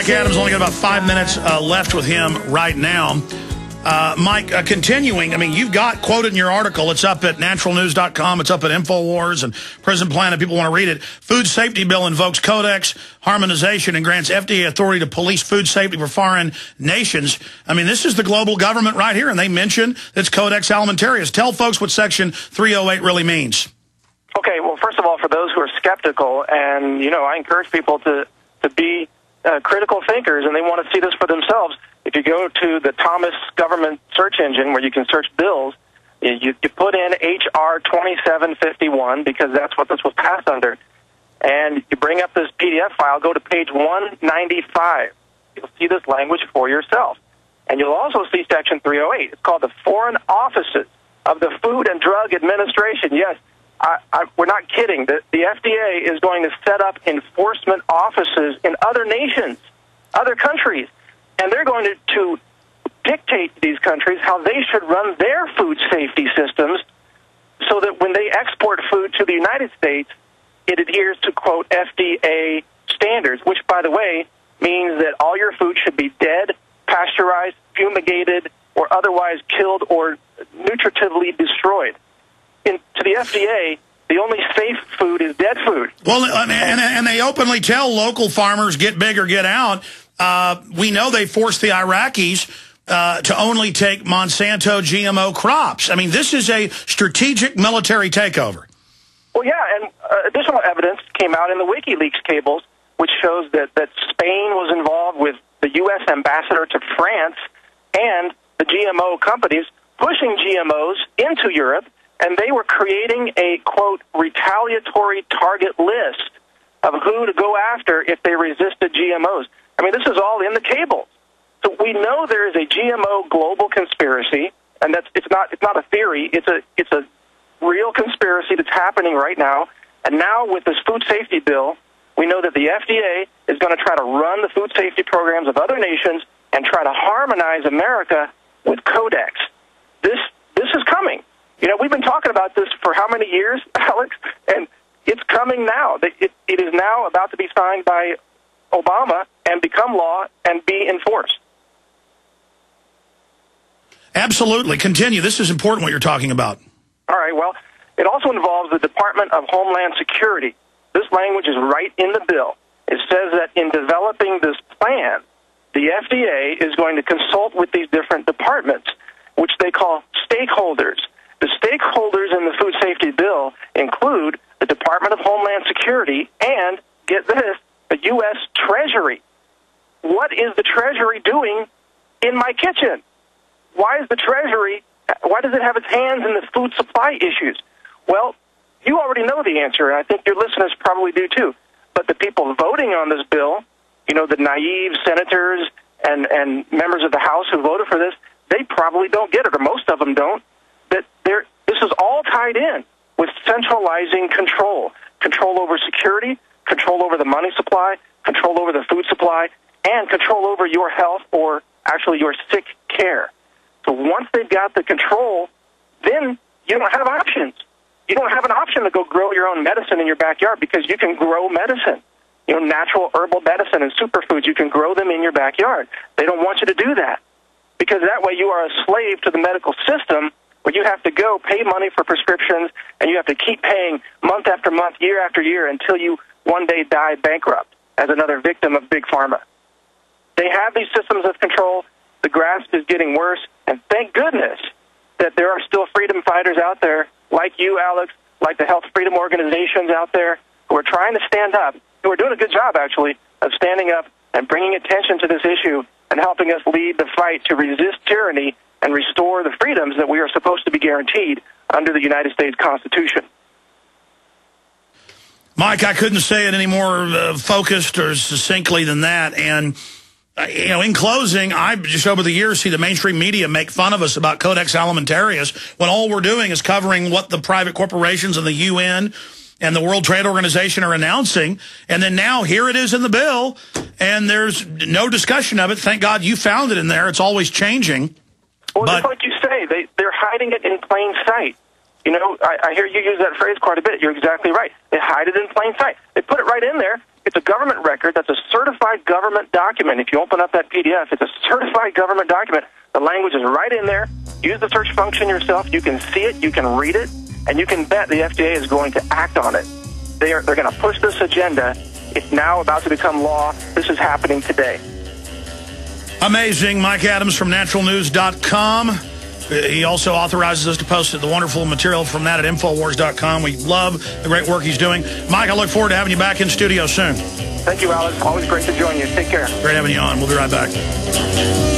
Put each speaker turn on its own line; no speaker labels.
Mike Adams, only got about 5 minutes left with him right now. Mike, continuing, I mean, you've got quoted in your article, it's up at naturalnews.com, it's up at InfoWars and Prison Planet, people want to read it. Food safety bill invokes codex harmonization and grants FDA authority to police food safety for foreign nations. I mean, this is the global government right here, and they mention it's codex-alimentarius. Tell folks what Section 308 really means.
Okay, well, first of all, for those who are skeptical, and, you know, I encourage people to be critical thinkers, and they want to see this for themselves. If you go to the Thomas government search engine where you can search bills, you put in HR 2751 because that's what this was passed under, and you bring up this PDF file, go to page 195. You'll see this language for yourself. And you'll also see Section 308. It's called the Foreign Offices of the Food and Drug Administration. Yes, we're not kidding. The FDA is going to set up enforcement offices in other nations, other countries. And they're going to dictate to these countries how they should run their food safety systems so that when they export food to the United States, it adheres to, quote, FDA standards, which, by the way, means that all your food should be dead, pasteurized, fumigated, or otherwise killed or nutritively destroyed. To the FDA, the only safe food is dead food.
Well, and they openly tell local farmers, get big or get out. We know they forced the Iraqis to only take Monsanto GMO crops. I mean, this is a strategic military takeover.
Well, yeah, and additional evidence came out in the WikiLeaks cables, which shows that Spain was involved with the U.S. ambassador to France and the GMO companies pushing GMOs into Europe, and they were creating a, quote, retaliatory target list of who to go after if they resisted GMOs. I mean, this is all in the cables. So we know there is a GMO global conspiracy, and it's not a theory. It's a real conspiracy that's happening right now. And now with this food safety bill, we know that the FDA is going to try to run the food safety programs of other nations and try to harmonize America with Codex. This is coming. You know, we've been talking about this for how many years, Alex? And it's coming now. It is now about to be signed by Obama and become law and be enforced.
Absolutely. Continue. This is important what you're talking about.
All right. Well, it also involves the Department of Homeland Security. This language is right in the bill. It says that in developing this plan, the FDA is going to consult with these different departments, which they call stakeholders. The stakeholders in the food safety bill include the Department of Homeland Security and, get this, the U.S. Treasury. What is the Treasury doing in my kitchen? Why does it have its hands in the food supply issues? Well, you already know the answer, and I think your listeners probably do too. But the people voting on this bill, you know, the naive senators and members of the House who voted for this, they probably don't get it, or most of them don't, that this is all tied in with centralizing control over security, control over the money supply, control over the food supply, and control over your health or actually your sick care. So once they've got the control, then you don't have options. You don't have an option to go grow your own medicine in your backyard because you can grow medicine. You know, natural herbal medicine and superfoods, you can grow them in your backyard. They don't want you to do that because that way you are a slave to the medical system where you have to go pay money for prescriptions and you have to keep paying month after month, year after year until you one day die bankrupt as another victim of Big Pharma. They have these systems of control. The grasp is getting worse, and thank goodness that there are still freedom fighters out there like you, Alex, like the health freedom organizations out there who are trying to stand up, who are doing a good job, actually, of standing up and bringing attention to this issue and helping us lead the fight to resist tyranny and restore the freedoms that we are supposed to be guaranteed under the United States Constitution.
Mike, I couldn't say it any more focused or succinctly than that. And, you know, in closing, I just over the years see the mainstream media make fun of us about codex-alimentarius when all we're doing is covering what the private corporations and the UN and the World Trade Organization are announcing. And then now here it is in the bill, and there's no discussion of it. Thank God you found it in there. It's always changing.
Well, just like you say, they're hiding it in plain sight. You know, I hear you use that phrase quite a bit. You're exactly right. They hide it in plain sight. They put it right in there. It's a government record. That's a certified government document. If you open up that PDF, it's a certified government document. The language is right in there. Use the search function yourself. You can see it. You can read it. And you can bet the FDA is going to act on it. They're going to push this agenda. It's now about to become law. This is happening today.
Amazing. Mike Adams from naturalnews.com. He also authorizes us to post the wonderful material from that at Infowars.com. We love the great work he's doing. Mike, I look forward to having you back in studio soon.
Thank you, Alex. Always great to join you. Take care.
Great having you on. We'll be right back.